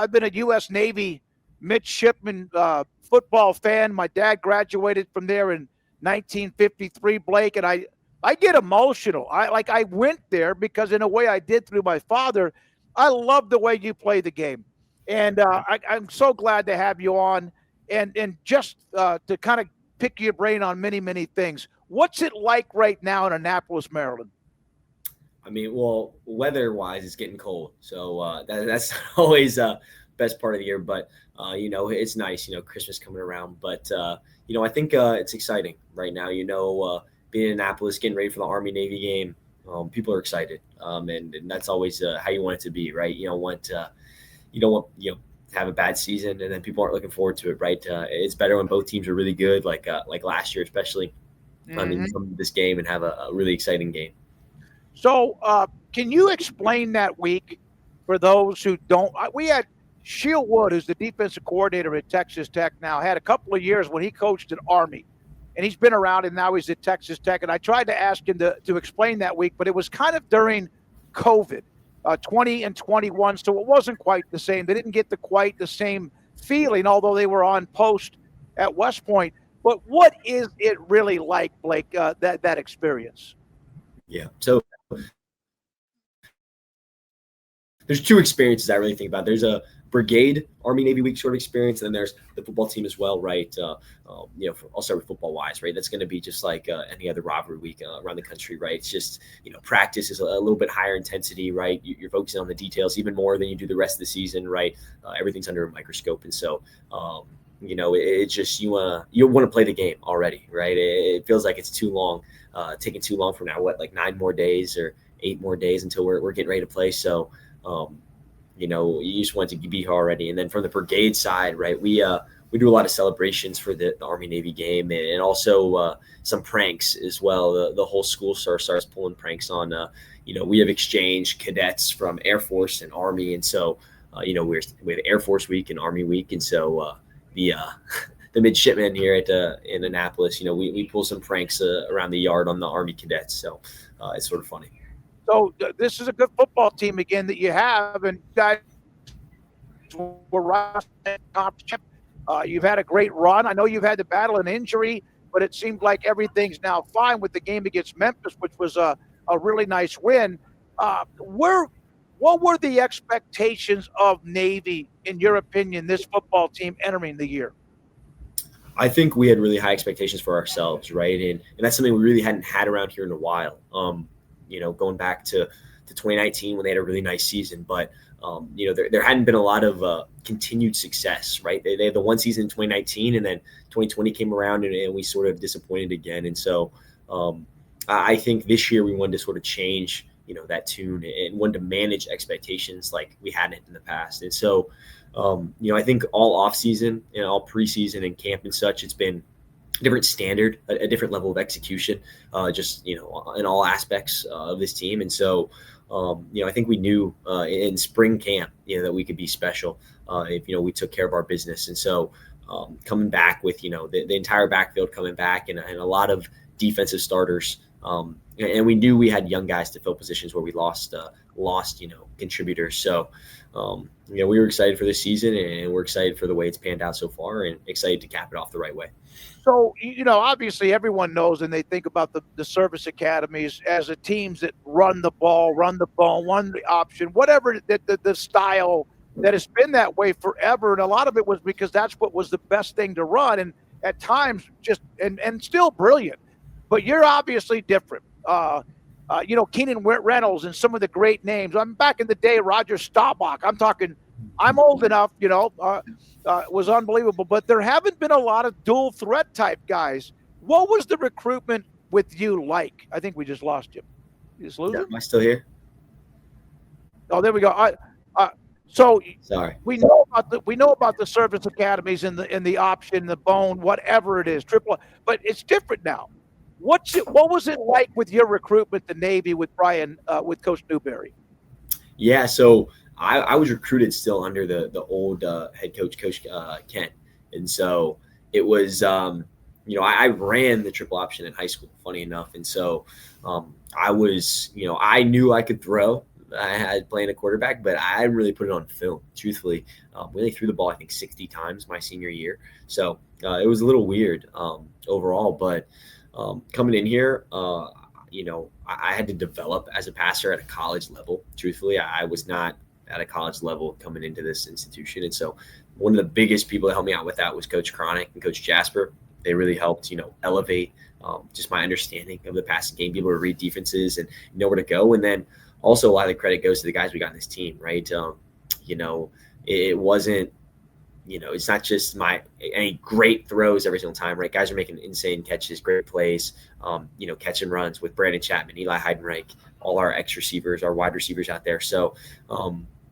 I've been a U.S. Navy midshipman football fan. My dad graduated from there in 1953, Blake, and I get emotional. I went there because in a way I did through my father. I love the way you play the game, and I'm so glad to have you on, and just to kind of pick your brain on many things. What's it like right now in Annapolis, Maryland? I mean, well, weather-wise, it's getting cold, so that's always best part of the year. But it's nice. Christmas coming around. But I think it's exciting right now. Being in Annapolis, getting ready for the Army Navy game. People are excited, and that's always how you want it to be, right? You don't want to have a bad season, and then people aren't looking forward to it, right? It's better when both teams are really good, like last year, especially. I mean, come to this game and have a really exciting game. So, can you explain that week for those who don't? We had Sheil Wood, who's the defensive coordinator at Texas Tech now, had a couple of years when he coached at Army, and he's been around, and now he's at Texas Tech. And I tried to ask him to explain that week, but it was kind of during COVID, 20 and 21, so it wasn't quite the same. They didn't get quite the same feeling, although they were on post at West Point. But what is it really like, Blake, that experience? Yeah. So there's two experiences I really think about. There's a Brigade Army Navy week sort of experience, and then there's the football team as well, right? I'll start with football wise, right? That's going to be just like any other rivalry week around the country, right? It's just practice is a little bit higher intensity, right? You're focusing on the details even more than you do the rest of the season, right? Everything's under a microscope, and so it's just you want to play the game already, right? It feels like it's too long, taking too long from now. What, like 9 more days or 8 more days until we're getting ready to play? So. You just want to be here already. And then from the Brigade side, right, we do a lot of celebrations for the Army Navy game, and also some pranks as well. The whole school starts pulling pranks on. We have exchange cadets from Air Force and Army, and so we have Air Force Week and Army Week, and so the midshipmen here in Annapolis, we pull some pranks around the yard on the Army cadets. So it's sort of funny. So this is a good football team again that you have, and guys were you've had a great run. I know you've had to battle an injury, but it seemed like everything's now fine with the game against Memphis, which was a really nice win. What were the expectations of Navy, in your opinion, this football team entering the year? I think we had really high expectations for ourselves, right? And that's something we really hadn't had around here in a while. Going back to 2019 when they had a really nice season, but there hadn't been a lot of continued success, right? They had the one season in 2019, and then 2020 came around, and we sort of disappointed again. And so I think this year we wanted to sort of change, that tune, and wanted to manage expectations like we hadn't in the past. And so, I think all off season and all preseason and camp and such, it's been different standard, a different level of execution, just, in all aspects of this team. And so, I think we knew in spring camp, that we could be special if, we took care of our business. And so coming back with, the entire backfield coming back and a lot of defensive starters. And we knew we had young guys to fill positions where we lost, contributors. So, we were excited for this season, and we're excited for the way it's panned out so far, and excited to cap it off the right way. So, obviously everyone knows, and they think about the service academies as the teams that run the ball, run the ball, run the option, whatever the style that has been that way forever. And a lot of it was because that's what was the best thing to run. And at times just, and still brilliant, but you're obviously different. Keenan Reynolds and some of the great names. I'm back in the day, Roger Staubach. I'm old enough, was unbelievable, but there haven't been a lot of dual threat type guys. What was the recruitment with you like? I think we just lost you. You just lose him? Am I still here? Oh, there we go. So sorry. We know about the service academies and the option, the bone, whatever it is, triple, but it's different now. What was it like with your recruitment to Navy with Brian, with Coach Newberry? Yeah, so I was recruited still under the old head coach, Coach Kent. And so it was, I ran the triple option in high school, funny enough. And so I was, I knew I could throw. I had playing a quarterback, but I didn't really put it on film, truthfully. We only threw the ball, I think, 60 times my senior year. So it was a little weird overall. But coming in here, I had to develop as a passer at a college level. Truthfully, I was not at a college level coming into this institution. And so one of the biggest people that helped me out with that was Coach Cronick and Coach Jasper. They really helped, elevate just my understanding of the passing game, be able to read defenses and know where to go. And then also a lot of the credit goes to the guys we got in this team, right? It wasn't, it's not just any great throws every single time, right? Guys are making insane catches, great plays, catch and runs with Brandon Chapman, Eli Heidenreich, all our X receivers, our wide receivers out there. So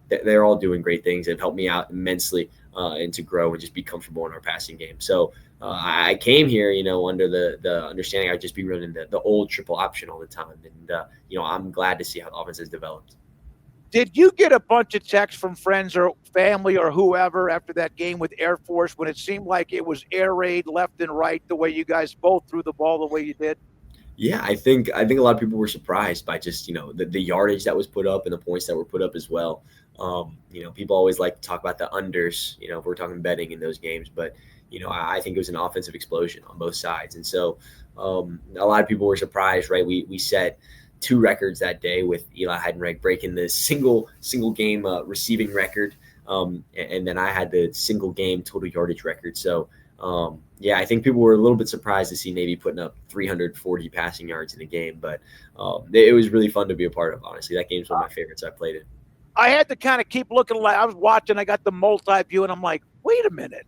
they're all doing great things. They've helped me out immensely and to grow and just be comfortable in our passing game. So I came here, under the understanding I'd just be running the old triple option all the time. And, I'm glad to see how the offense has developed. Did you get a bunch of texts from friends or family or whoever after that game with Air Force when it seemed like it was air raid left and right, the way you guys both threw the ball the way you did? Yeah, I think a lot of people were surprised by just, the yardage that was put up and the points that were put up as well. People always like to talk about the unders, if we're talking betting in those games, but I think it was an offensive explosion on both sides. And so a lot of people were surprised, right? We set 2 records that day with Eli Heidenreich breaking the single game receiving record. And then I had the single game total yardage record. So I think people were a little bit surprised to see Navy putting up 340 passing yards in a game, but it was really fun to be a part of. Honestly, that game's one of my favorites I played in. I had to kind of keep looking. Like I was watching, I got the multi-view, and I'm like, wait a minute,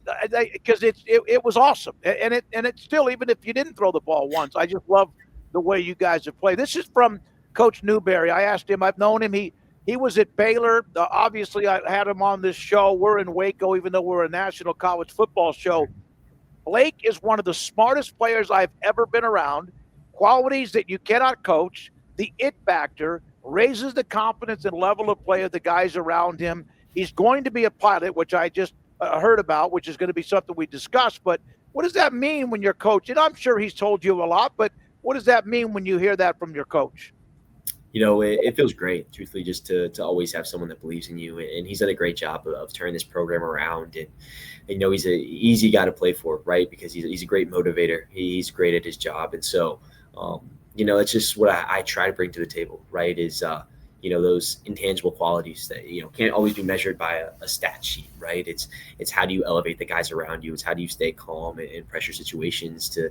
because it was awesome, and it still, even if you didn't throw the ball once, I just love the way you guys have played. This is from Coach Newberry. I asked him. I've known him. He was at Baylor. Obviously, I had him on this show. We're in Waco, even though we're a national college football show. Blake is one of the smartest players I've ever been around. Qualities that you cannot coach. The it factor raises the confidence and level of play of the guys around him. He's going to be a pilot, which I just heard about, which is going to be something we discussed. But what does that mean when you're coaching? I'm sure he's told you a lot, but what does that mean when you hear that from your coach? It feels great, truthfully, just to always have someone that believes in you. And he's done a great job of turning this program around. And he's an easy guy to play for, right? Because he's a great motivator. He's great at his job. And so, it's just what I try to bring to the table, right? Is, those intangible qualities that, can't always be measured by a stat sheet, right? It's how do you elevate the guys around you? It's how do you stay calm in pressure situations to,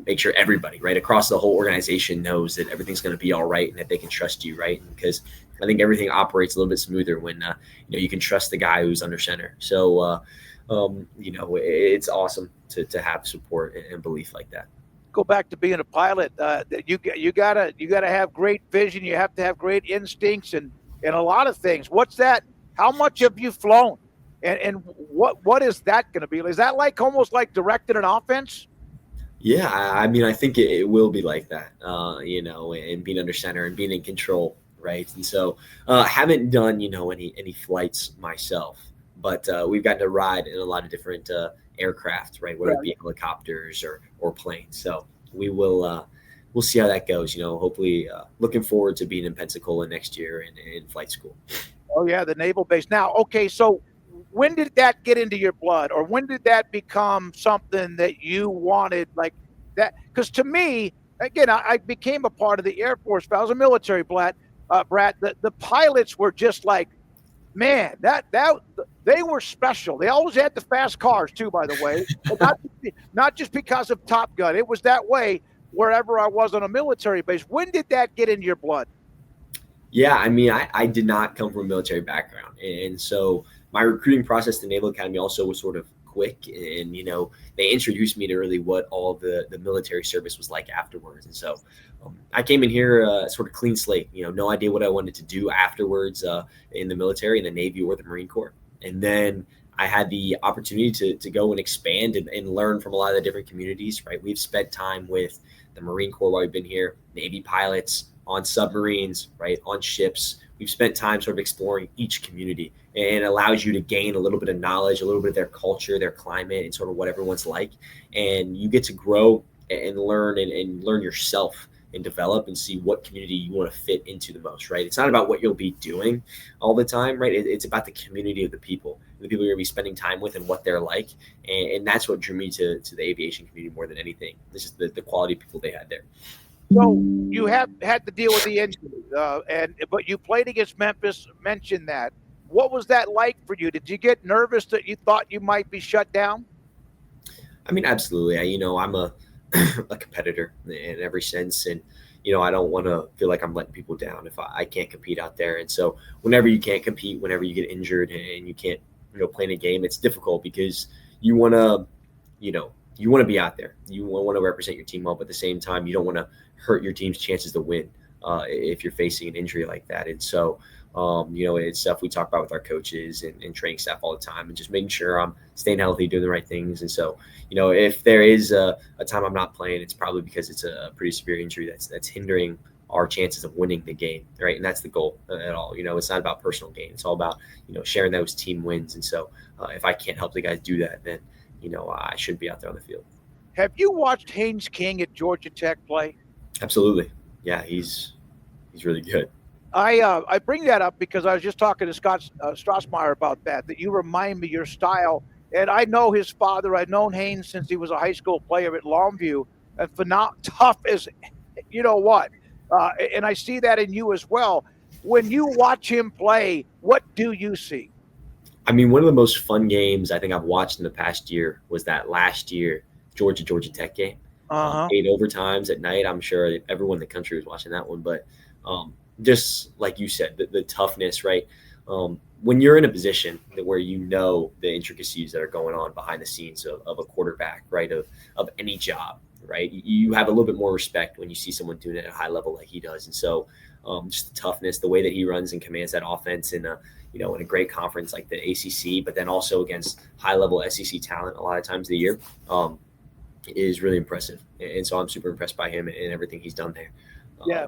make sure everybody right across the whole organization knows that everything's going to be all right and that they can trust you, right? Because I think everything operates a little bit smoother when you can trust the guy who's under center. So it's awesome to have support and belief like that. Go back to being a pilot. You gotta have great vision. You have to have great instincts and a lot of things. What's that? How much have you flown? And what is that going to be? Is that like almost like directing an offense? Yeah, I think it will be like that, and being under center and being in control, right? And so I haven't done, any flights myself, but we've gotten to ride in a lot of different aircraft, right? Whether it be helicopters or planes. So we'll see how that goes, hopefully looking forward to being in Pensacola next year and in flight school. Oh, yeah, the naval base. Now, okay, so when did that get into your blood, or when did that become something that you wanted like that? Because to me, again, I became a part of the Air Force. I was a military brat. The pilots were just like, man, that they were special. They always had the fast cars too, by the way. Not just because of Top Gun. It was that way wherever I was on a military base. When did that get in your blood? Yeah, I did not come from a military background, and so my recruiting process to Naval Academy also was sort of quick, and they introduced me to really what all the military service was like afterwards. And so I came in here sort of clean slate, no idea what I wanted to do afterwards in the military, in the Navy or the Marine Corps. And then I had the opportunity to go and expand and learn from a lot of the different communities, right? We've spent time with the Marine Corps while we've been here, Navy pilots, on submarines, right, on ships. We've spent time sort of exploring each community, and it allows you to gain a little bit of knowledge, a little bit of their culture, their climate, and sort of what everyone's like. And you get to grow and learn and learn yourself and develop and see what community you want to fit into the most, right? It's not about what you'll be doing all the time, right? It's about the community of the people you're going to be spending time with and what they're like. And that's what drew me to the aviation community more than anything. This is the quality of people they had there. So you have had to deal with the injury, but you played against Memphis. Mentioned that. What was that like for you? Did you get nervous that you thought you might be shut down? I mean, absolutely. I'm a a competitor in every sense, and I don't want to feel like I'm letting people down if I can't compete out there. And so, whenever you can't compete, whenever you get injured and you can't play in a game, it's difficult because you want to be out there. You want to represent your team well, but at the same time, you don't want to hurt your team's chances to win if you're facing an injury like that. And so, it's stuff we talk about with our coaches and training staff all the time, and just making sure I'm staying healthy, doing the right things. And so, if there is a time I'm not playing, it's probably because it's a pretty severe injury that's hindering our chances of winning the game, right? And that's the goal at all. It's not about personal gain. It's all about, sharing those team wins. And so if I can't help the guys do that, then, I shouldn't be out there on the field. Have you watched Haynes King at Georgia Tech play? Absolutely. Yeah, he's really good. I bring that up because I was just talking to Scott Strassmeyer about that you remind me your style. And I know his father. I've known Haynes since he was a high school player at Longview, and tough as you know what. And I see that in you as well. When you watch him play, what do you see? I mean, one of the most fun games I think I've watched in the past year was that last year Georgia Tech game. 8 overtimes at night. I'm sure everyone in the country was watching that one. But just like you said, the toughness, right? When you're in a position where the intricacies that are going on behind the scenes of a quarterback, right, of any job, right, you have a little bit more respect when you see someone doing it at a high level like he does. And so just the toughness, the way that he runs and commands that offense in a great conference like the ACC, but then also against high-level SEC talent a lot of times of the year, is really impressive. And so I'm super impressed by him and everything he's done there. Yeah.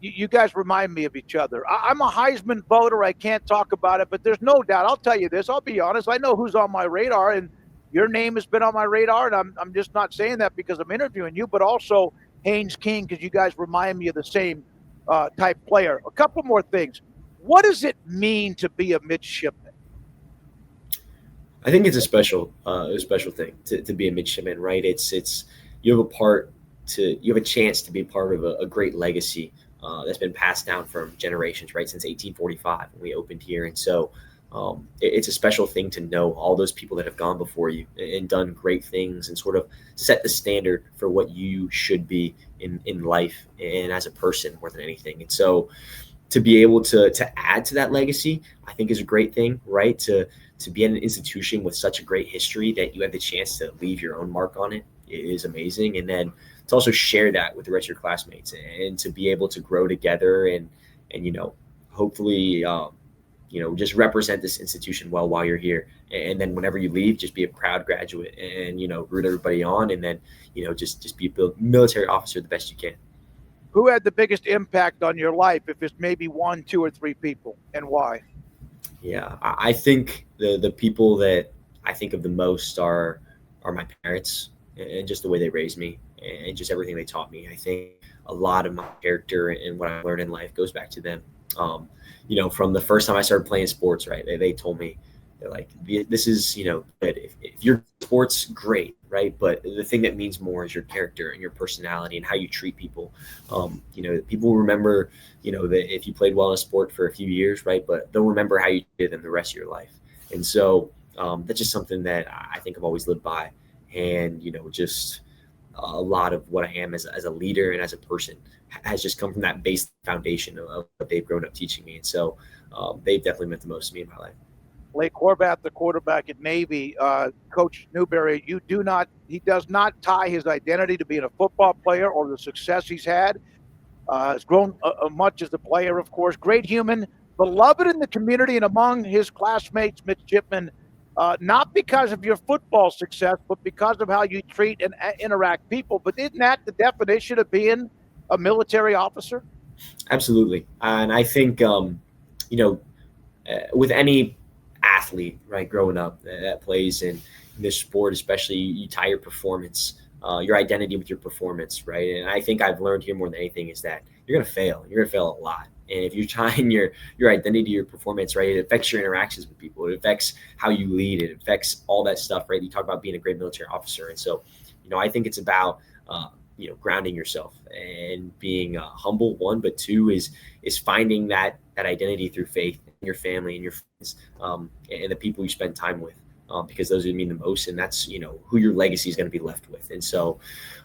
You guys remind me of each other. I'm a Heisman voter. I can't talk about it, but there's no doubt. I'll tell you this. I'll be honest. I know who's on my radar, and your name has been on my radar, and I'm just not saying that because I'm interviewing you, but also Haynes King, because you guys remind me of the same type player. A couple more things. What does it mean to be a midshipman? I think it's a special thing to be a midshipman, right? It's you have a chance to be part of a great legacy that's been passed down from generations, right? Since 1845 when we opened here. And so it's a special thing to know all those people that have gone before you and done great things and sort of set the standard for what you should be in life and as a person more than anything. And so to be able to add to that legacy, I think is a great thing, right? To be in an institution with such a great history that you have the chance to leave your own mark on it is amazing. And then to also share that with the rest of your classmates and to be able to grow together and hopefully, just represent this institution well while you're here. And then whenever you leave, just be a proud graduate and, root everybody on. And then, just be a military officer the best you can. Who had the biggest impact on your life, if it's maybe 1, 2, or 3 people, and why? Yeah, I think the people that I think of the most are my parents and just the way they raised me and just everything they taught me. I think a lot of my character and what I learned in life goes back to them. From the first time I started playing sports, right, they told me, they're like, this is, good. If you're sports, great, right? But the thing that means more is your character and your personality and how you treat people. People remember, that if you played well in a sport for a few years, right? But they'll remember how you did them the rest of your life. And so that's just something that I think I've always lived by. And, just a lot of what I am as a leader and as a person has just come from that base foundation of what they've grown up teaching me. And so they've definitely meant the most to me in my life. Blake Horvath, the quarterback at Navy, Coach Newberry, he does not tie his identity to being a football player or the success he's had. Has grown much as a player, of course. Great human, beloved in the community and among his classmates, midshipmen, not because of your football success, but because of how you treat and interact people. But isn't that the definition of being a military officer? Absolutely. And I think, with any athlete, right, growing up that plays in this sport, especially, you tie your performance your identity with your performance, right? And I think I've learned here more than anything is that you're gonna fail. You're gonna fail a lot. And if you're tying your identity, your performance, right, it affects your interactions with people. It affects how you lead. It affects all that stuff, right? You talk about being a great military officer, and so, I think it's about grounding yourself and being humble. One, but two is finding that identity through faith in your family and your friends, and the people you spend time with, because those would mean the most, and that's who your legacy is going to be left with. And so,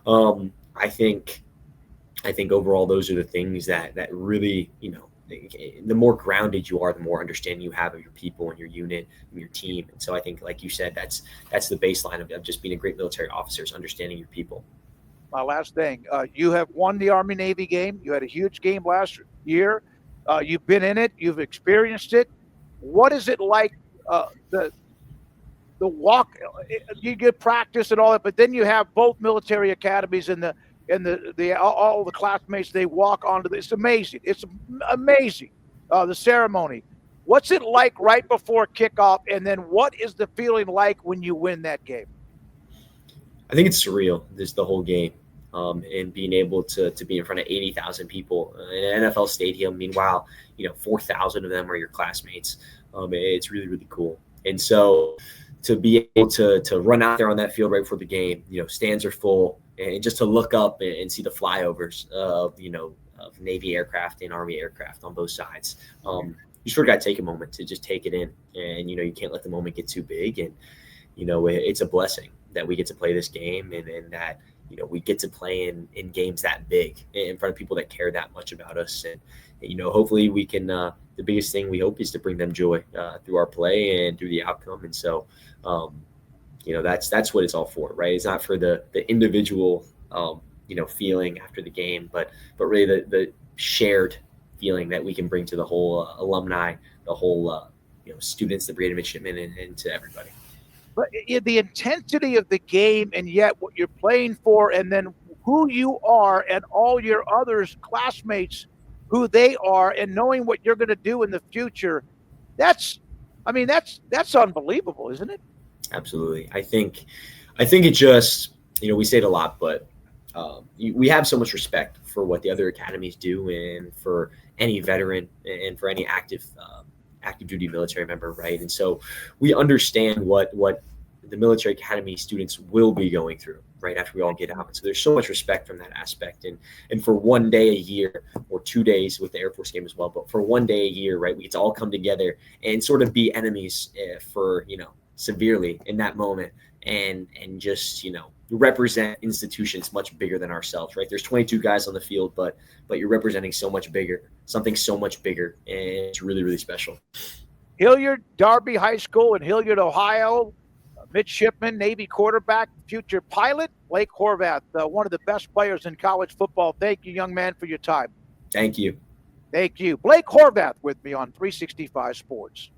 I think overall those are the things that really, the more grounded you are, the more understanding you have of your people and your unit and your team. And so I think, like you said, that's the baseline of just being a great military officer, is understanding your people. My last thing, you have won the Army-Navy game. You had a huge game last year. You've been in it. You've experienced it. What is it like, the walk? You get practice and all that, but then you have both military academies and all the classmates. They walk onto this. It's amazing. It's amazing. The ceremony. What's it like right before kickoff, and then what is the feeling like when you win that game? I think it's surreal, the whole game, and being able to be in front of 80,000 people in an NFL stadium. Meanwhile, 4,000 of them are your classmates. It's really, really cool. And so to be able to run out there on that field right before the game, stands are full, and just to look up and see the flyovers of Navy aircraft and Army aircraft on both sides. You sort of got to take a moment to just take it in, and you can't let the moment get too big. And it's a blessing that we get to play this game, and that we get to play in games that big in front of people that care that much about us. And hopefully we can, the biggest thing we hope is to bring them joy through our play and through the outcome. And so that's what it's all for, right? It's not for the individual feeling after the game, but really the shared feeling that we can bring to the whole alumni, the whole students, the Brigade midshipmen, and to everybody. But the intensity of the game, and yet what you're playing for, and then who you are, and all your others classmates, who they are, and knowing what you're going to do in the future, that's unbelievable, isn't it? Absolutely. I think it just, we say it a lot, but we have so much respect for what the other academies do, and for any veteran, and for any active duty military member, right? And so we understand what the military academy students will be going through, right, after we all get out. And so there's so much respect from that aspect. And for one day a year, or 2 days with the Air Force game as well, but for one day a year, right, we get to all come together and sort of be enemies for severely in that moment, and just represent institutions much bigger than ourselves, right? There's 22 guys on the field, but you're representing something so much bigger, and it's really, really special. Hilliard, Darby High School in Hilliard, Ohio, midshipman, Navy quarterback, future pilot, Blake Horvath, one of the best players in college football. Thank you, young man, for your time. Thank you. Thank you. Blake Horvath with me on 365 Sports.